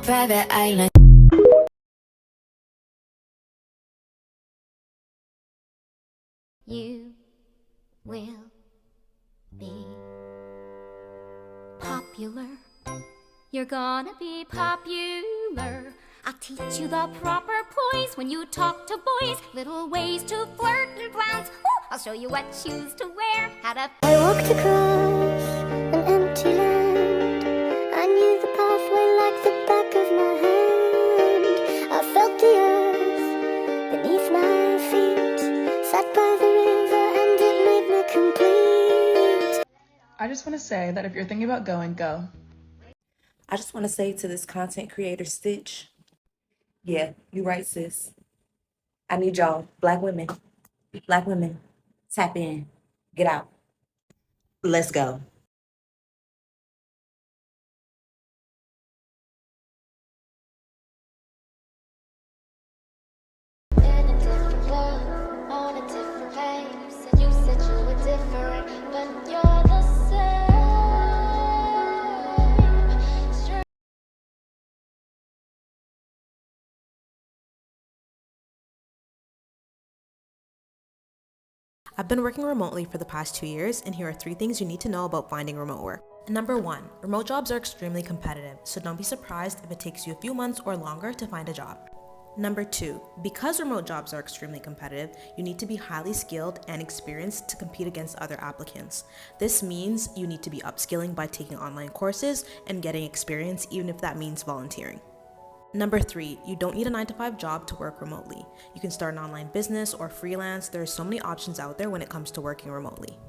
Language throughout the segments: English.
private island. You will be popular. You're gonna be popular. I'll teach you the proper poise when you talk to boys. Little ways to flirt and glance. Ooh, I'll show you what shoes to wear. How to. I walked across an empty land. I knew the pathway like the back of my hand. I felt the earth beneath my feet. Sat by the river and it made me complete. I just want to say that if you're thinking about going, go. I just want to say to this content creator, Stitch, yeah, you right, sis. I need y'all, black women, tap in, get out. Let's go. In a different world, on a different page. You said you were different, but you're the same. I've been working remotely for the past 2 years, and here are 3 things you need to know about finding remote work. Number 1, remote jobs are extremely competitive, so don't be surprised if it takes you a few months or longer to find a job. Number 2, because remote jobs are extremely competitive, you need to be highly skilled and experienced to compete against other applicants. This means you need to be upskilling by taking online courses and getting experience, even if that means volunteering. Number 3, you don't need a 9-to-5 job to work remotely. You can start an online business or freelance. There are so many options out there when it comes to working remotely.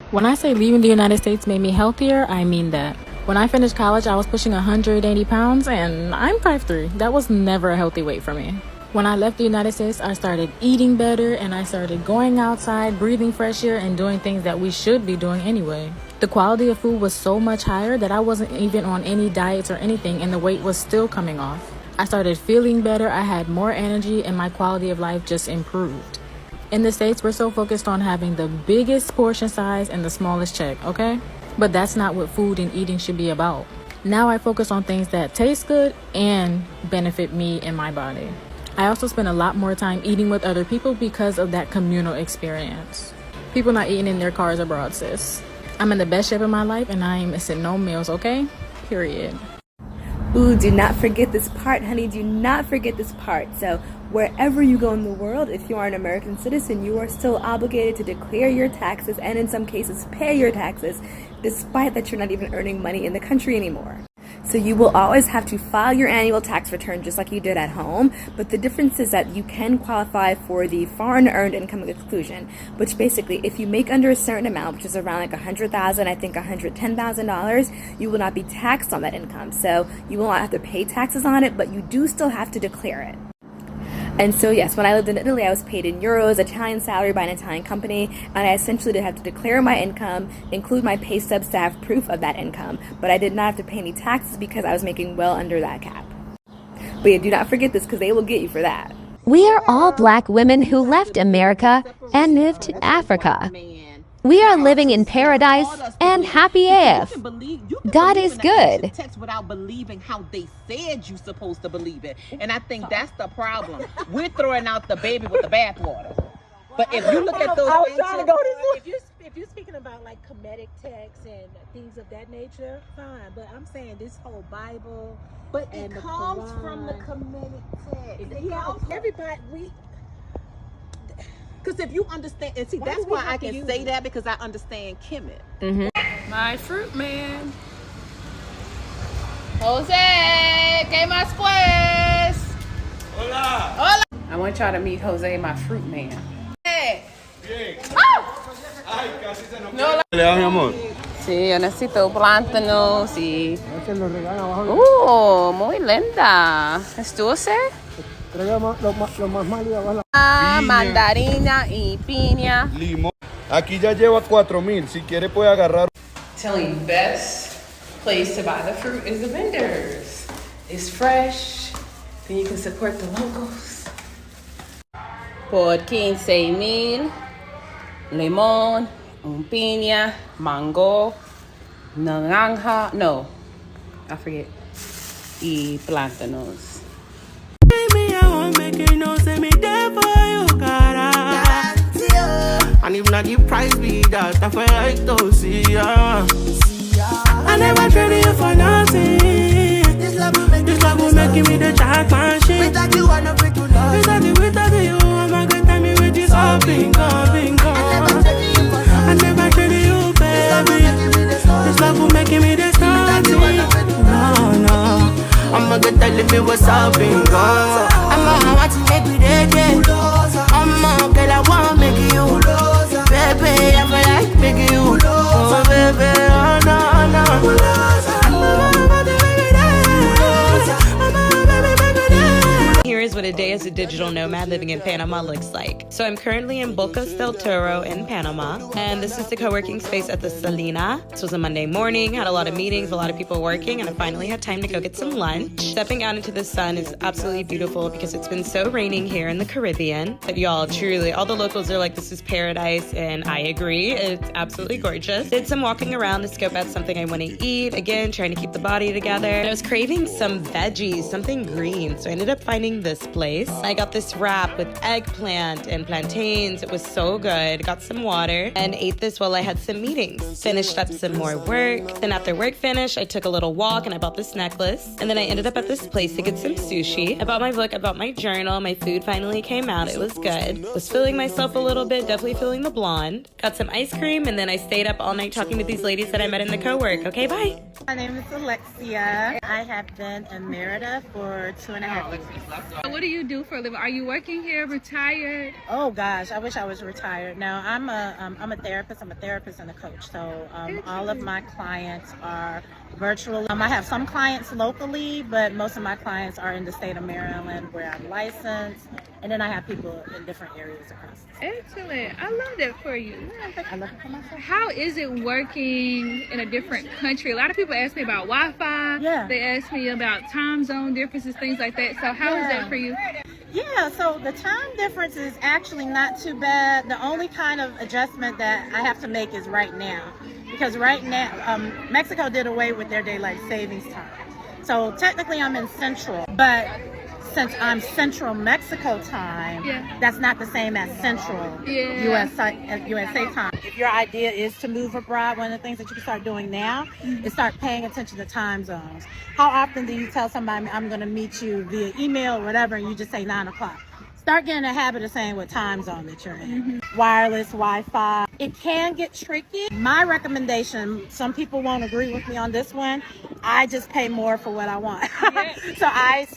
When I say leaving the United States made me healthier, I mean that. When I finished college, I was pushing 180 pounds and I'm 5'3". That was never a healthy weight for me. When I left the United States, I started eating better and I started going outside, breathing fresh air, and doing things that we should be doing anyway. The quality of food was so much higher that I wasn't even on any diets or anything, and the weight was still coming off. I started feeling better, I had more energy, and my quality of life just improved. In the States, we're so focused on having the biggest portion size and the smallest check, okay? But that's not what food and eating should be about. Now I focus on things that taste good and benefit me and my body. I also spend a lot more time eating with other people because of that communal experience. People not eating in their cars abroad, sis. I'm in the best shape of my life and I ain't missing no meals, okay? Period. Ooh, do not forget this part, honey. Do not forget this part. So wherever you go in the world, if you are an American citizen, you are still obligated to declare your taxes and in some cases pay your taxes, despite that you're not even earning money in the country anymore. So you will always have to file your annual tax return just like you did at home, but the difference is that you can qualify for the foreign earned income exclusion, which basically if you make under a certain amount, which is around like $100,000, I think $110,000, you will not be taxed on that income. So you will not have to pay taxes on it, but you do still have to declare it. And so yes, when I lived in Italy, I was paid in euros, Italian salary by an Italian company, and I essentially did have to declare my income, include my pay stubs to have proof of that income, but I did not have to pay any taxes because I was making well under that cap. But yeah, do not forget this because they will get you for that. We are all black women who left America and moved to Africa. We are living in paradise and happy AF. God is good. Text without believing how they said you're supposed to believe it. And I think that's the problem. We're throwing out the baby with the bathwater. But if you look at those things, if you're speaking about like comedic texts and things of that nature, fine. But I'm saying this whole Bible, but it comes from the comedic text. Everybody, because if you understand, and see, that's why I can say that because I understand Kemet. My fruit man. Jose, ¿qué más pues? Hola. Hola. I want y'all to meet Jose, my fruit man. Hey. Bien. Ay, casi se nos No, le da, mi amor. Sí, yo necesito plátanos y... muy linda. ¿Es dulce? Mandarina y piña. Limón. Aquí ya lleva 4,000. Si quiere puede agarrar. Telling you, best place to buy the fruit is the vendors. It's fresh. Then you can support the locals. Por 15,000. Limón, piña, mango, naranja. No, I forget. y plátanos. And if not the price be that, I feel like to see ya. I never traded you for nothing. This love will making me the jackpot shit. Without you, I no break to love. Without you, I'm a good time with this all bingo. I never traded you, baby. This love will making me the starting. No. I'm a good telling me what's up, bingo. I'm a want to make me dead. I'm a girl, I want to make you. Baby, I feel like making you. Oh, baby, oh, Here is what a day as a digital nomad living in Panama looks like. So I'm currently in Bocas del Toro in Panama, and this is the co-working space at the Salina. This was a Monday morning, had a lot of meetings, a lot of people working, and I finally had time to go get some lunch. Stepping out into the sun is absolutely beautiful because it's been so raining here in the Caribbean. But y'all, truly, all the locals are like, this is paradise, and I agree. It's absolutely gorgeous. Did some walking around to scope out something I want to eat. Again, trying to keep the body together. And I was craving some veggies, something green, so I ended up finding this place. I got this wrap with eggplant and plantains. It was so good. Got some water and ate this while I had some meetings. Finished up some more work. Then after work finished, I took a little walk and I bought this necklace. And then I ended up at this place to get some sushi. I bought my book, I bought my journal. My food finally came out. It was good. Was feeling myself a little bit, definitely feeling the blonde. Got some ice cream and then I stayed up all night talking to these ladies that I met in the co-work. Okay, bye. My name is Alexia. I have been in Merida for 2.5 years. What do you do for a living? Are you working here, retired? Oh gosh, I wish I was retired. No, I'm a therapist. I'm a therapist and a coach. So all of my clients are virtual. I have some clients locally, but most of my clients are in the state of Maryland where I'm licensed. And then I have people in different areas across the state. Excellent. I love that for you. I love it for myself. How is it working in a different country? A lot of people ask me about Wi-Fi. Yeah. They ask me about time zone differences, things like that. So how is that for you? Yeah, so the time difference is actually not too bad. The only kind of adjustment that I have to make is right now. Because right now, Mexico did away with their daylight savings time. So technically I'm in Central, but since I'm Central Mexico time, that's not the same as Central USA time. If your idea is to move abroad, one of the things that you can start doing now is start paying attention to time zones. How often do you tell somebody, I'm going to meet you via email or whatever, and you just say 9 o'clock? Start getting a habit of saying what time zone that you're in. Wireless, Wi-Fi. It can get tricky. My recommendation, some people won't agree with me on this one, I just pay more for what I want. So I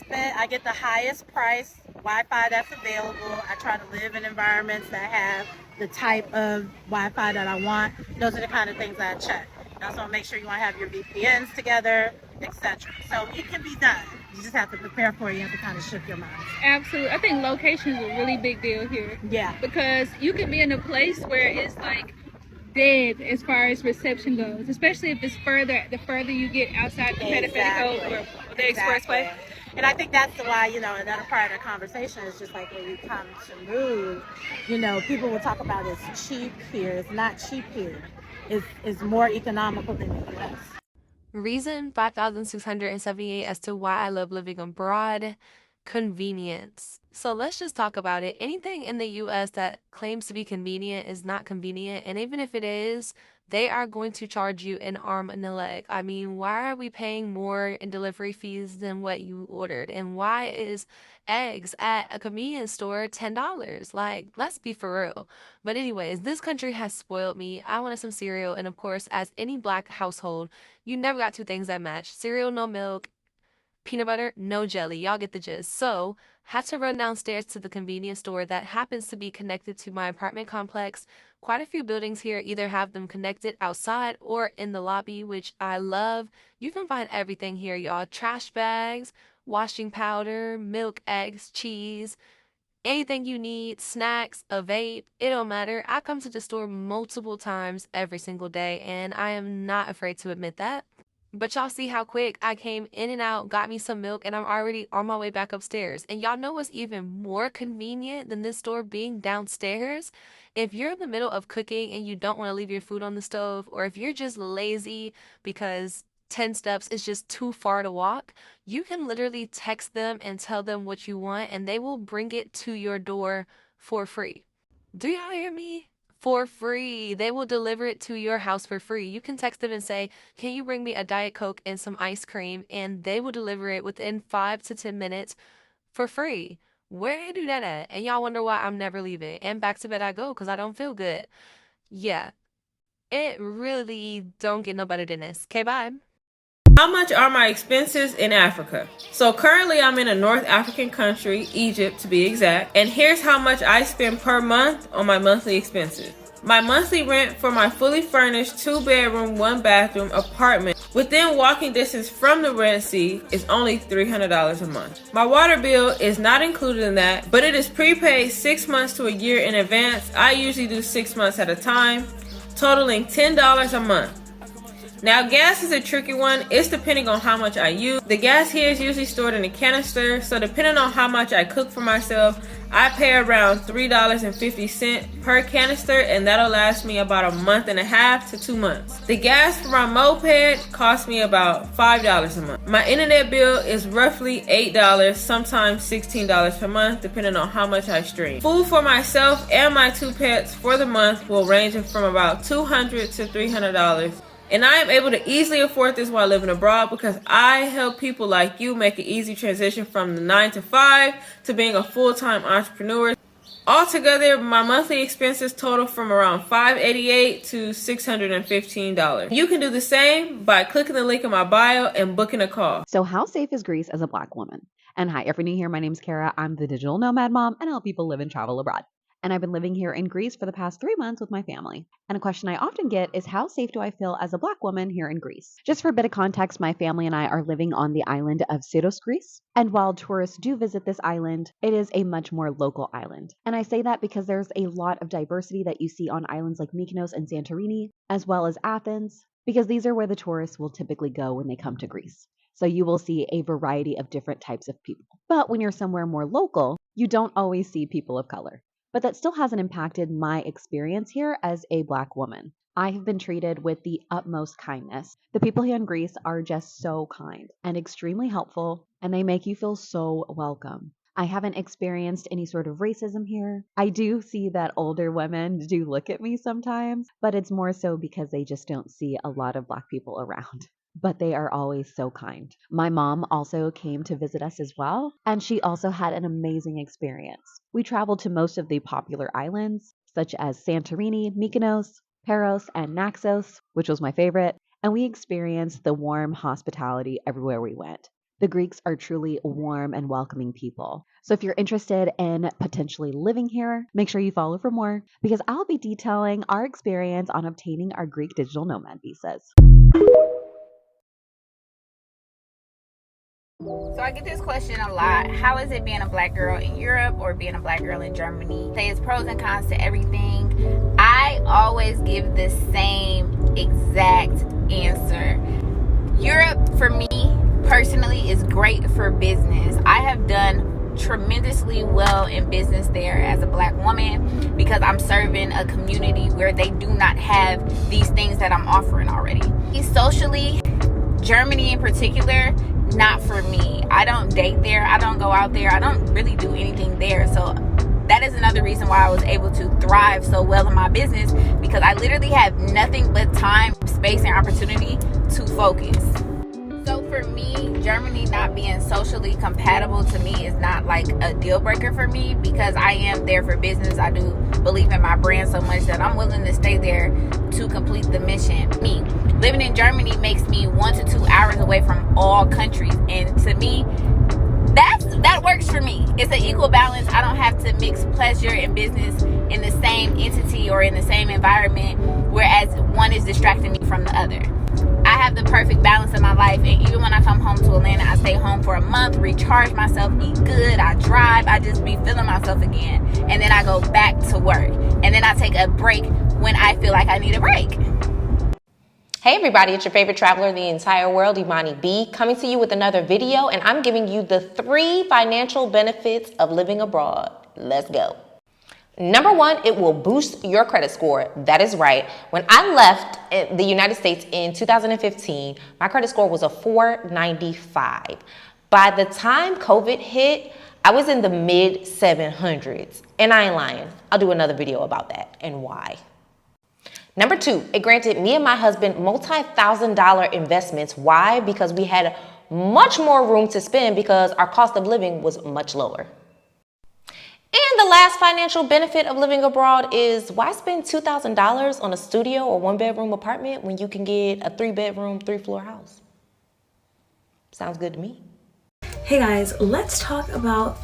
get the highest price Wi-Fi that's available. I try to live in environments that have the type of Wi-Fi that I want. Those are the kind of things that I check. You also make sure you want to have your VPNs together, etc. So it can be done. You just have to prepare for it. You have to kind of shift your mind. Absolutely. I think location is a really big deal here. Yeah. Because you can be in a place where it's like dead as far as reception goes, especially if it's the further you get outside the Petticoat or the expressway. And I think that's why, another part of the conversation is just like when you come to move, people will talk about it's cheap here. It's not cheap here. It's more economical than the U.S. Reason 5,678 as to why I love living abroad: convenience. So let's just talk about it. Anything in the US that claims to be convenient is not convenient, and even if it is, they are going to charge you an arm and a leg. I mean, why are we paying more in delivery fees than what you ordered? And why is eggs at a convenience store $10? Like, let's be for real. But anyways, this country has spoiled me. I wanted some cereal, and of course, as any black household, you never got two things that match. Cereal, no milk. Peanut butter, no jelly. Y'all get the gist. So, had to run downstairs to the convenience store that happens to be connected to my apartment complex. Quite a few buildings here either have them connected outside or in the lobby, which I love. You can find everything here, y'all. Trash bags, washing powder, milk, eggs, cheese, anything you need, snacks, a vape, it don't matter. I come to the store multiple times every single day, and I am not afraid to admit that. But y'all see how quick I came in and out, got me some milk, and I'm already on my way back upstairs. And y'all know what's even more convenient than this store being downstairs? If you're in the middle of cooking and you don't want to leave your food on the stove, or if you're just lazy because 10 steps is just too far to walk, you can literally text them and tell them what you want, and they will bring it to your door for free. Do y'all hear me? For free. They will deliver it to your house for free. You can text them and say, can you bring me a Diet Coke and some ice cream? And they will deliver it within 5 to 10 minutes for free. Where do you do that at? And y'all wonder why I'm never leaving. And back to bed I go because I don't feel good. Yeah, it really don't get no better than this. Okay, bye. How much are my expenses in Africa? So currently I'm in a North African country, Egypt to be exact, and here's how much I spend per month on my monthly expenses. My monthly rent for my fully furnished 2-bedroom, 1-bathroom apartment within walking distance from the Red Sea is only $300 a month. My water bill is not included in that, but it is prepaid 6 months to a year in advance. I usually do 6 months at a time, totaling $10 a month. Now, gas is a tricky one. It's depending on how much I use. The gas here is usually stored in a canister, so depending on how much I cook for myself, I pay around $3.50 per canister, and that'll last me about a month and a half to 2 months. The gas for my moped costs me about $5 a month. My internet bill is roughly $8, sometimes $16 per month, depending on how much I stream. Food for myself and my 2 pets for the month will range from about $200 to $300. And I am able to easily afford this while living abroad because I help people like you make an easy transition from the 9 to 5 to being a full-time entrepreneur. Altogether, my monthly expenses total from around $588 to $615. You can do the same by clicking the link in my bio and booking a call. So how safe is Greece as a Black woman? And hi, if you're new here, my name's Kara. I'm the digital nomad mom and I help people live and travel abroad. And I've been living here in Greece for the past 3 months with my family. And a question I often get is, how safe do I feel as a Black woman here in Greece? Just for a bit of context, my family and I are living on the island of Syros, Greece. And while tourists do visit this island, it is a much more local island. And I say that because there's a lot of diversity that you see on islands like Mykonos and Santorini, as well as Athens, because these are where the tourists will typically go when they come to Greece. So you will see a variety of different types of people. But when you're somewhere more local, you don't always see people of color. But that still hasn't impacted my experience here as a Black woman. I have been treated with the utmost kindness. The people here in Greece are just so kind and extremely helpful, and they make you feel so welcome. I haven't experienced any sort of racism here. I do see that older women do look at me sometimes, but it's more so because they just don't see a lot of Black people around. But they are always so kind. My mom also came to visit us as well, and she also had an amazing experience. We traveled to most of the popular islands, such as Santorini, Mykonos, Paros, and Naxos, which was my favorite, and we experienced the warm hospitality everywhere we went. The Greeks are truly warm and welcoming people. So if you're interested in potentially living here, make sure you follow for more, because I'll be detailing our experience on obtaining our Greek digital nomad visas. So I get this question a lot. How is it being a Black girl in Europe or being a Black girl in Germany? There's pros and cons to everything. I always give the same exact answer. Europe, for me personally, is great for business. I have done tremendously well in business there as a Black woman because I'm serving a community where they do not have these things that I'm offering already. Socially, Germany in particular, not for me. I don't date there. I don't go out there. I don't really do anything there. So that is another reason why I was able to thrive so well in my business, because I literally have nothing but time, space, and opportunity to focus. So for me, Germany not being socially compatible to me is not like a deal breaker for me, because I am there for business. I do believe in my brand so much that I'm willing to stay there to complete the mission. Me living in Germany makes me 1 to 2 hours away from all countries, and to me, that works for me. It's an equal balance. I don't have to mix pleasure and business in the same entity or in the same environment, whereas one is distracting me from the other. I have the perfect balance in my life, and even when I come home to Atlanta, I stay home for a month, recharge myself, eat good, I drive, I just be feeling myself again, and then I go back to work, and then I take a break when I feel like I need a break. Hey everybody, it's your favorite traveler in the entire world, Imani B, coming to you with another video, and I'm giving you the 3 financial benefits of living abroad. Let's go. Number one, it will boost your credit score. That is right. When I left the United States in 2015, my credit score was a 495. By the time COVID hit, I was in the mid 700s. And I ain't lying. I'll do another video about that and why. Number two, it granted me and my husband multi-$1,000 investments. Why? Because we had much more room to spend because our cost of living was much lower. And the last financial benefit of living abroad is why spend $2,000 on a studio or 1-bedroom apartment when you can get a 3-bedroom, 3-floor house? Sounds good to me. Hey guys, let's talk about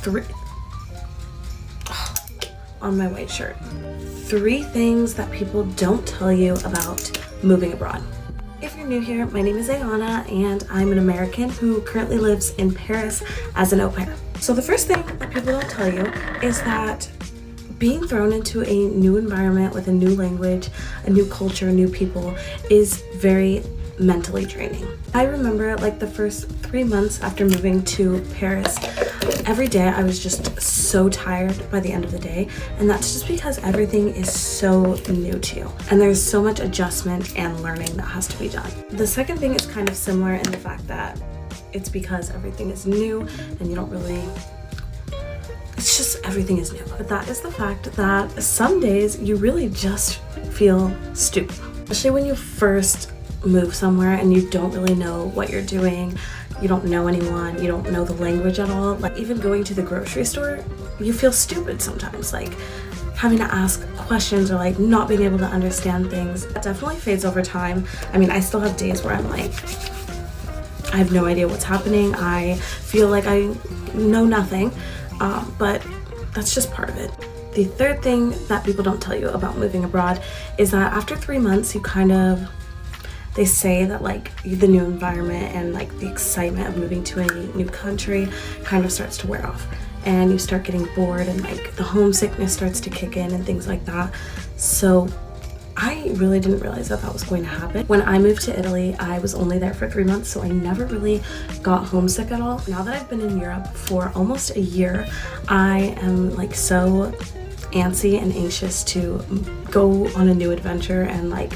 on my white shirt. 3 things that people don't tell you about moving abroad. If you're new here, my name is Ayana and I'm an American who currently lives in Paris as an au pair. So the first thing that people don't tell you is that being thrown into a new environment with a new language, a new culture, new people is very mentally draining. I remember like the first 3 months after moving to Paris, every day I was just so tired by the end of the day, and that's just because everything is so new to you and there's so much adjustment and learning that has to be done. The second thing is kind of similar in the fact that it's because everything is new and you don't really, it's just everything is new. But that is the fact that some days you really just feel stupid, especially when you first move somewhere and you don't really know what you're doing. You don't know anyone, you don't know the language at all. Like even going to the grocery store, you feel stupid sometimes, like having to ask questions or like not being able to understand things. That definitely fades over time. I mean, I still have days where I'm like, I have no idea what's happening. I feel like I know nothing, but that's just part of it. The third thing that people don't tell you about moving abroad is that after 3 months, they say that like the new environment and like the excitement of moving to a new country kind of starts to wear off and you start getting bored and like the homesickness starts to kick in and things like that. So I really didn't realize that that was going to happen. When I moved to Italy, I was only there for 3 months, so I never really got homesick at all. Now that I've been in Europe for almost a year, I am like so antsy and anxious to go on a new adventure and like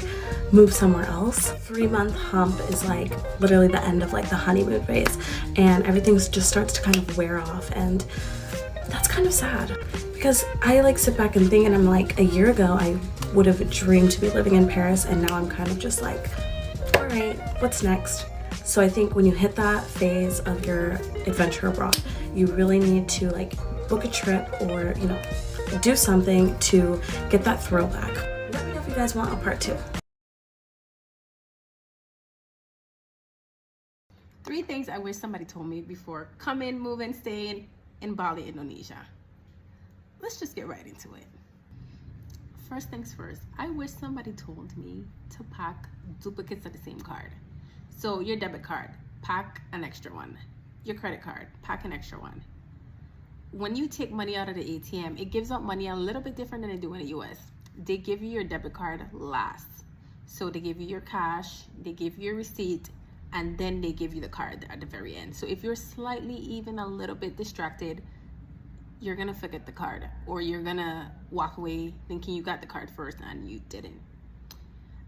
move somewhere else. 3-month hump is like literally the end of like the honeymoon phase and everything just starts to kind of wear off, and that's kind of sad because I like sit back and think and I'm like, a year ago I would have dreamed to be living in Paris and now I'm kind of just like, all right, what's next? So I think when you hit that phase of your adventure abroad, you really need to like book a trip or, you know, do something to get that thrill back. Let me know if you guys want a part 2. 3 things I wish somebody told me before coming, moving, staying in Bali, Indonesia. Let's just get right into it. First things first, I wish somebody told me to pack duplicates of the same card. So your debit card, pack an extra one. Your credit card, pack an extra one. When you take money out of the ATM, it gives out money a little bit different than they do in the US. They give you your debit card last. So they give you your cash, they give you your receipt, and then they give you the card at the very end. So if you're slightly even a little bit distracted, you're gonna forget the card, or you're gonna walk away thinking you got the card first and you didn't.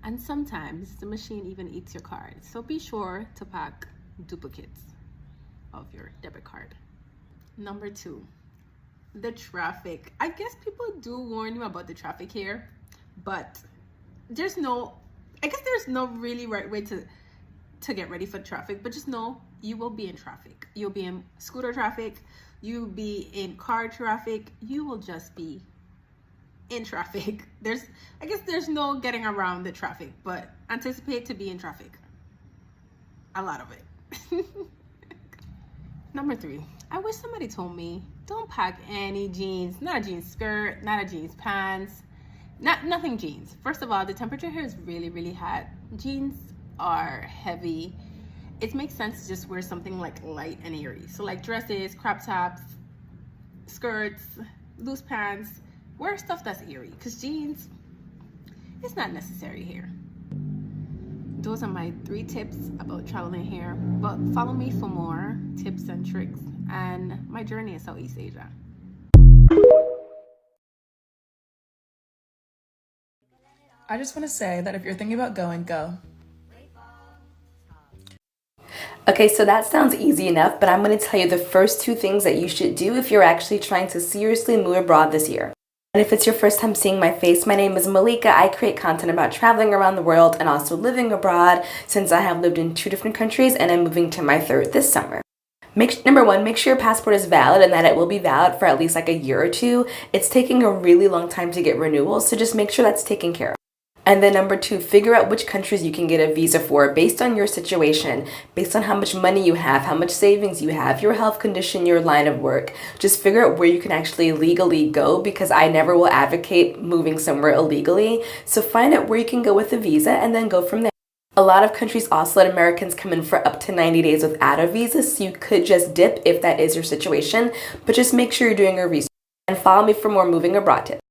And sometimes the machine even eats your card. So be sure to pack duplicates of your debit card. Number 2, the traffic. I guess people do warn you about the traffic here, but there's no really right way to get ready for traffic, but just know you will be in traffic. You'll be in scooter traffic, you'll be in car traffic, you will just be in traffic. I guess there's no getting around the traffic, but anticipate to be in traffic. A lot of it. Number 3, I wish somebody told me, don't pack any jeans, not a jeans skirt, not a jeans pants, nothing jeans. First of all, the temperature here is really, really hot. Jeans are heavy. It makes sense to just wear something like light and airy. So like dresses, crop tops, skirts, loose pants, wear stuff that's airy, because jeans, it's not necessary here. Those are my 3 tips about traveling here, but follow me for more tips and tricks and my journey in Southeast Asia. I just want to say that if you're thinking about going, go. Okay, so that sounds easy enough, but I'm going to tell you the first 2 things that you should do if you're actually trying to seriously move abroad this year. And if it's your first time seeing my face, my name is Malika. I create content about traveling around the world and also living abroad, since I have lived in 2 different countries and I'm moving to my 3rd this summer. Number 1, make sure your passport is valid and that it will be valid for at least like a year or 2. It's taking a really long time to get renewals, so just make sure that's taken care of. And then number 2, figure out which countries you can get a visa for based on your situation, based on how much money you have, how much savings you have, your health condition, your line of work. Just figure out where you can actually legally go, because I never will advocate moving somewhere illegally. So find out where you can go with a visa and then go from there. A lot of countries also let Americans come in for up to 90 days without a visa, so you could just dip if that is your situation, but just make sure you're doing your research. And follow me for more moving abroad tips.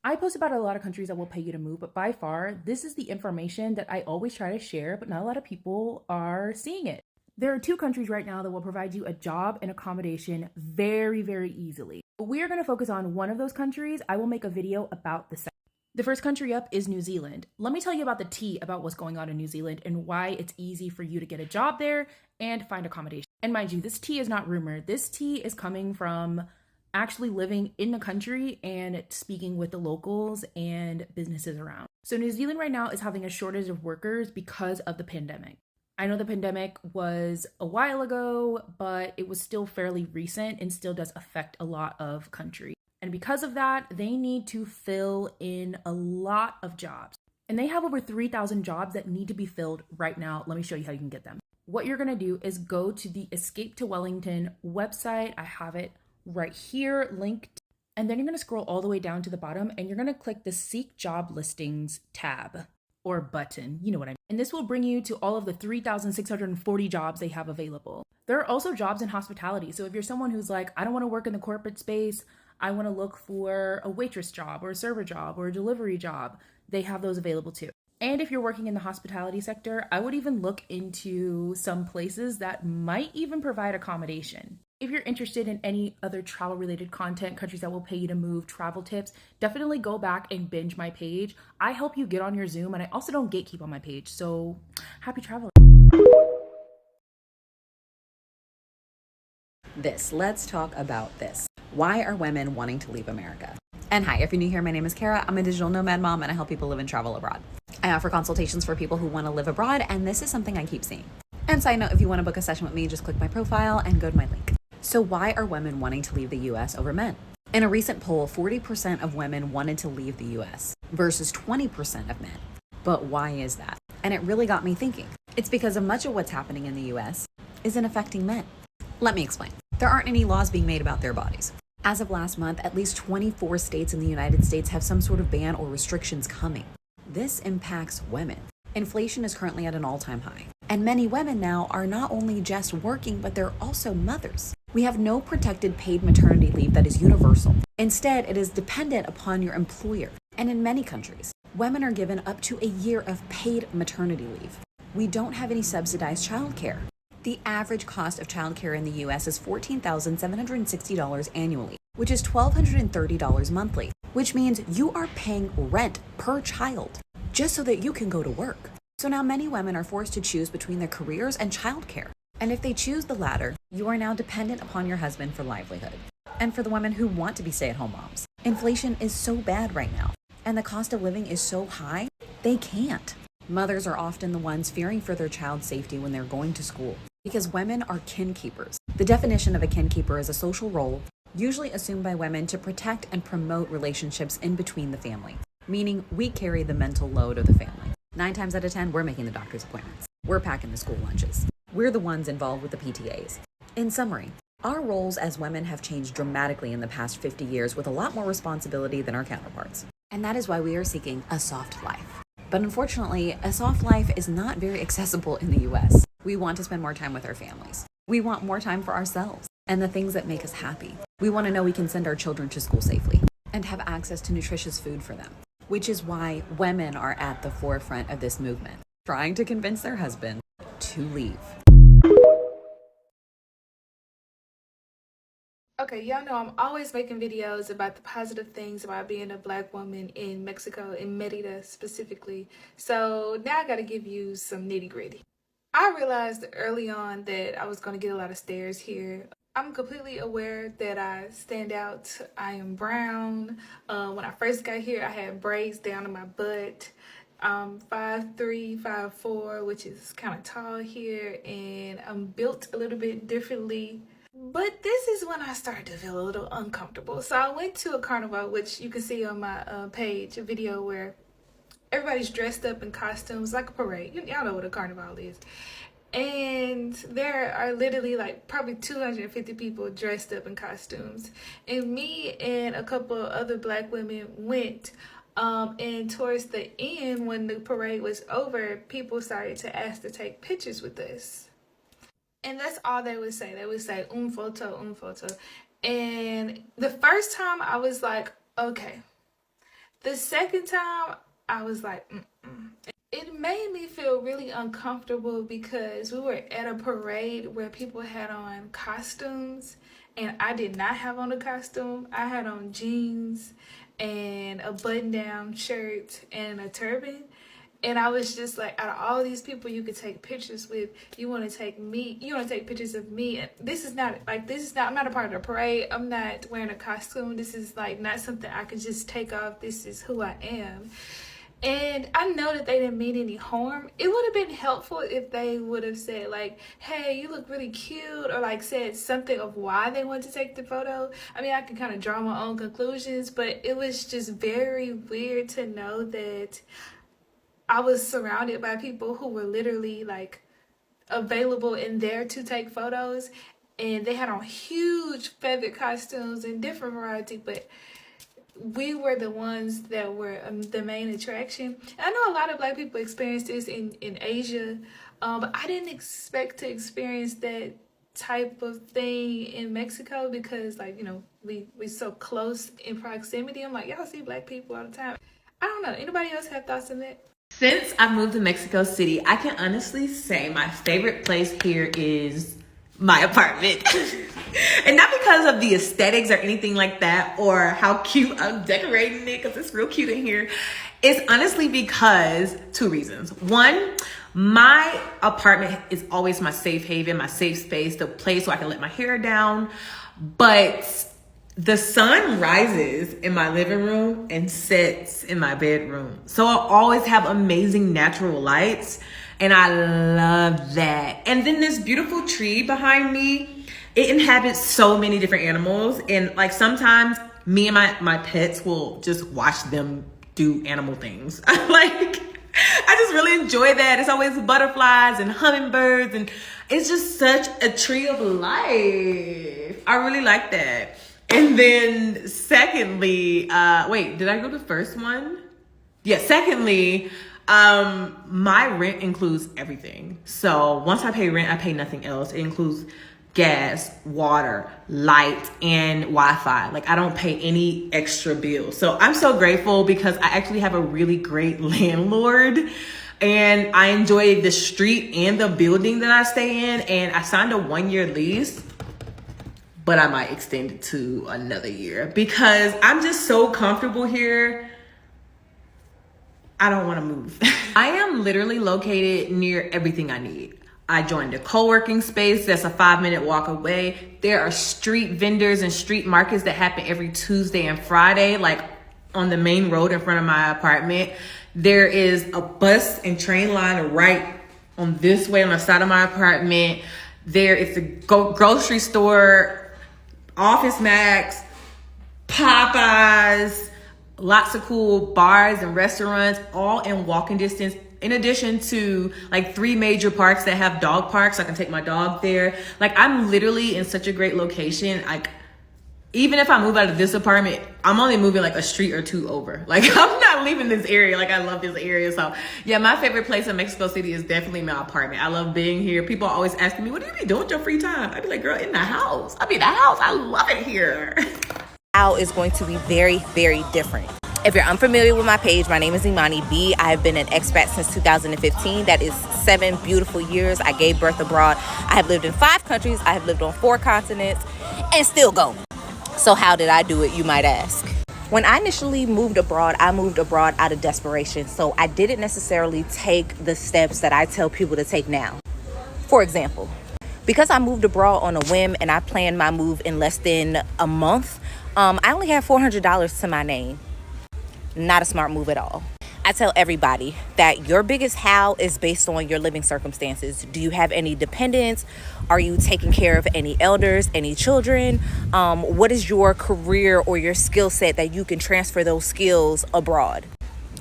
I post about a lot of countries that will pay you to move, but by far, this is the information that I always try to share, but not a lot of people are seeing it. There are 2 countries right now that will provide you a job and accommodation very, very easily. We are going to focus on one of those countries. I will make a video about the second. The first country up is New Zealand. Let me tell you about the tea about what's going on in New Zealand and why it's easy for you to get a job there and find accommodation. And mind you, this tea is not rumored. This tea is coming from actually living in the country and speaking with the locals and businesses around. So New Zealand right now is having a shortage of workers because of the pandemic. I know the pandemic was a while ago, but it was still fairly recent and still does affect a lot of countries. And because of that, they need to fill in a lot of jobs. And they have over 3,000 jobs that need to be filled right now. Let me show you how you can get them. What you're gonna do is go to the Escape to Wellington website. I have it right here linked, and then you're going to scroll all the way down to the bottom and you're going to click the Seek Job Listings tab or button, you know what I mean. And this will bring you to all of the 3,640 jobs they have available. There are also jobs in hospitality. So if you're someone who's like, I don't want to work in the corporate space, I want to look for a waitress job or a server job or a delivery job, they have those available too. And if you're working in the hospitality sector, I would even look into some places that might even provide accommodation. If you're interested in any other travel-related content, countries that will pay you to move, travel tips, definitely go back and binge my page. I help you get on your Zoom, and I also don't gatekeep on my page, so happy traveling. Let's talk about this. Why are women wanting to leave America? And hi, if you're new here, my name is Kara. I'm a digital nomad mom, and I help people live and travel abroad. I offer consultations for people who want to live abroad, and this is something I keep seeing. And side note, if you want to book a session with me, just click my profile and go to my link. So why are women wanting to leave the US over men? In a recent poll, 40% of women wanted to leave the US versus 20% of men. But why is that? And it really got me thinking. It's because of much of what's happening in the US isn't affecting men. Let me explain. There aren't any laws being made about their bodies. As of last month, at least 24 states in the United States have some sort of ban or restrictions coming. This impacts women. Inflation is currently at an all-time high. And many women now are not only just working, but they're also mothers. We have no protected paid maternity leave that is universal. Instead, it is dependent upon your employer. And in many countries, women are given up to a year of paid maternity leave. We don't have any subsidized childcare. The average cost of childcare in the US is $14,760 annually, which is $1,230 monthly, which means you are paying rent per child just so that you can go to work. So now many women are forced to choose between their careers and childcare. And if they choose the latter, you are now dependent upon your husband for livelihood. And for the women who want to be stay-at-home moms, inflation is so bad right now, and the cost of living is so high, they can't. Mothers are often the ones fearing for their child's safety when they're going to school, because women are kin keepers. The definition of a kin keeper is a social role usually assumed by women to protect and promote relationships in between the family, meaning we carry the mental load of the family. 9 times out of 10, we're making the doctor's appointments. We're packing the school lunches. We're the ones involved with the PTAs. In summary, our roles as women have changed dramatically in the past 50 years with a lot more responsibility than our counterparts. And that is why we are seeking a soft life. But unfortunately, a soft life is not very accessible in the US. We want to spend more time with our families. We want more time for ourselves and the things that make us happy. We want to know we can send our children to school safely and have access to nutritious food for them, which is why women are at the forefront of this movement, trying to convince their husband to leave. Okay, y'all know I'm always making videos about the positive things about being a black woman in Mexico, in Merida specifically. So now I gotta give you some nitty gritty. I realized early on that I was gonna get a lot of stares here. I'm completely aware that I stand out. I am brown. When I first got here, I had braids down to my butt. I'm 5'3", 5'4", which is kind of tall here, and I'm built a little bit differently. But this is when I started to feel a little uncomfortable. So I went to a carnival, which you can see on my page, a video where everybody's dressed up in costumes, like a parade. Y'all know what a carnival is. And there are literally like probably 250 people dressed up in costumes. And me and a couple of other black women went. And towards the end, when the parade was over, people started to ask to take pictures with us. And that's all they would say. They would say, un photo, un photo. And the first time I was like, okay. The second time I was like, It made me feel really uncomfortable because we were at a parade where people had on costumes and I did not have on a costume. I had on jeans and a button-down shirt and a turban. And I was just like, out of all these people you could take pictures with, you want to take pictures of me. And I'm not a part of the parade. I'm not wearing a costume. This is like not something I can just take off. This is who I am. And I know that they didn't mean any harm. It would have been helpful if they would have said like, hey, you look really cute, or like said something of why they wanted to take the photo. I mean, I can kind of draw my own conclusions, but it was just very weird to know that I was surrounded by people who were literally like available in there to take photos, and they had on huge feathered costumes and different variety, but we were the ones that were the main attraction. And I know a lot of black people experience this in Asia, but I didn't expect to experience that type of thing in Mexico because, like, you know, we so close in proximity. I'm like, y'all see black people all the time. I don't know. Anybody else have thoughts on that? Since I moved to Mexico City, I can honestly say my favorite place here is my apartment. And not because of the aesthetics or anything like that, or how cute I'm decorating it, because it's real cute in here. It's honestly because two reasons. One, my apartment is always my safe haven, my safe space, the place where I can let my hair down. But the sun rises in my living room and sets in my bedroom. So I always have amazing natural lights, and I love that. And then this beautiful tree behind me, it inhabits so many different animals. And like sometimes me and my pets will just watch them do animal things. I just really enjoy that. It's always butterflies and hummingbirds, and it's just such a tree of life. I really like that. And then secondly, wait, did I go to the first one? Yeah, secondly, my rent includes everything. So once I pay rent, I pay nothing else. It includes gas, water, light, and Wi-Fi. Like, I don't pay any extra bills. So I'm so grateful because I actually have a really great landlord, and I enjoy the street and the building that I stay in. And I signed a 1-year lease, but I might extend it to another year because I'm just so comfortable here. I don't want to move. I am literally located near everything I need. I joined a co-working space that's a 5-minute walk away. There are street vendors and street markets that happen every Tuesday and Friday, like on the main road in front of my apartment. There is a bus and train line right on this way on the side of my apartment. There is a grocery store, Office Max, Popeyes, lots of cool bars and restaurants, all in walking distance. In addition to like 3 major parks that have dog parks, I can take my dog there. Like, I'm literally in such a great location. Like, even if I move out of this apartment, I'm only moving like a street or 2 over. Like, I'm not leaving this area. Like, I love this area. So yeah, my favorite place in Mexico City is definitely my apartment. I love being here. People are always asking me, what do you be doing with your free time? I'd be like, girl, in the house. I love it here. Now is going to be very, very different. If you're unfamiliar with my page, my name is Imani B. I have been an expat since 2015. That is 7 beautiful years. I gave birth abroad. I have lived in 5 countries. I have lived on 4 continents and still go. So how did I do it, you might ask? When I initially moved abroad, I moved abroad out of desperation. So I didn't necessarily take the steps that I tell people to take now. For example, because I moved abroad on a whim and I planned my move in less than a month, I only had $400 to my name. Not a smart move at all. I tell everybody that your biggest how is based on your living circumstances. Do you have any dependents? Are you taking care of any elders, any children? What is your career or your skill set that you can transfer those skills abroad?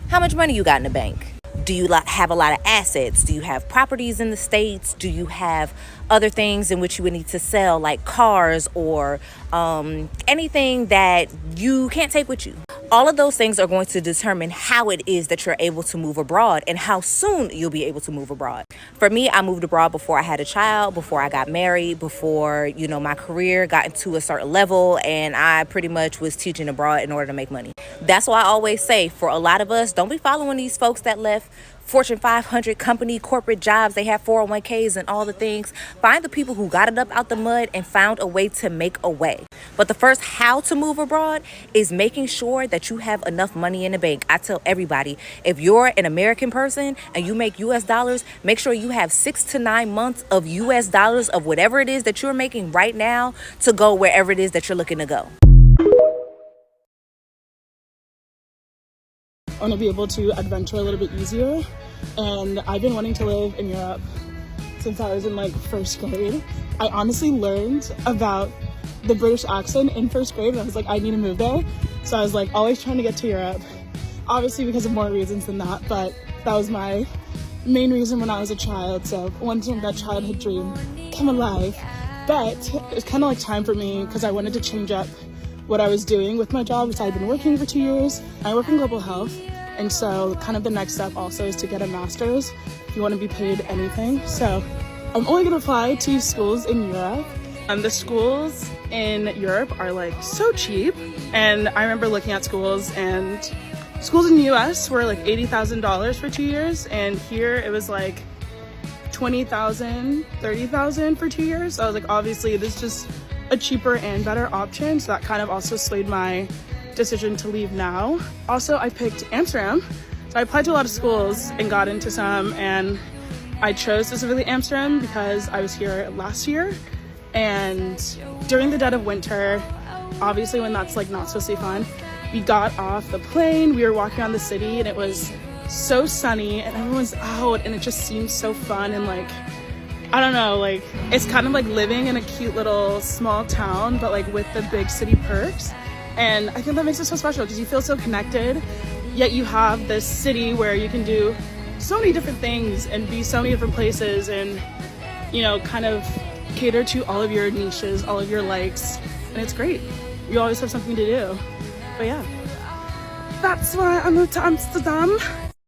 How much money you got in the bank? Do you have a lot of assets? Do you have properties in the States? Do you have other things in which you would need to sell, like cars or anything that you can't take with you? All of those things are going to determine how it is that you're able to move abroad and how soon you'll be able to move abroad. For me, I moved abroad before I had a child, before I got married, before, you know, my career got into a certain level, and I pretty much was teaching abroad in order to make money. That's why I always say, for a lot of us, don't be following these folks that left Fortune 500 company corporate jobs. They have 401ks and all the things. Find the people who got it up out the mud and found a way to make a way. But the first how to move abroad is making sure that you have enough money in the bank. I tell everybody, if you're an American person and you make US dollars, make sure you have 6 to 9 months of US dollars of whatever it is that you're making right now to go wherever it is that you're looking to go. I want to be able to adventure a little bit easier, and I've been wanting to live in Europe since I was in like first grade. I honestly learned about the British accent in first grade, and I was like, I need to move there. So I was like always trying to get to Europe, obviously because of more reasons than that, but that was my main reason when I was a child. So wanting that childhood dream come alive. But it was kind of like time for me because I wanted to change up what I was doing with my job. So I've been working for 2 years. I work in global health, and so kind of the next step also is to get a master's if you want to be paid anything. So I'm only going to apply to schools in Europe. The schools in Europe are like so cheap, and I remember looking at schools, and schools in the US were like $80,000 for 2 years, and here it was like $20,000, $30,000 for 2 years. So I was like, obviously this is just a cheaper and better option. So that kind of also swayed my decision to leave now. Also, I picked Amsterdam. So I applied to a lot of schools and got into some, and I chose specifically Amsterdam because I was here last year. And during the dead of winter, obviously when that's like not supposed to be fun, we got off the plane, we were walking around the city, and it was so sunny and everyone's out, and it just seemed so fun. And like, I don't know, like it's kind of like living in a cute little small town, but like with the big city perks. And I think that makes it so special because you feel so connected, yet you have this city where you can do so many different things and be so many different places, and you know, kind of cater to all of your niches, all of your likes, and it's great. You always have something to do. But yeah, that's why I moved to Amsterdam.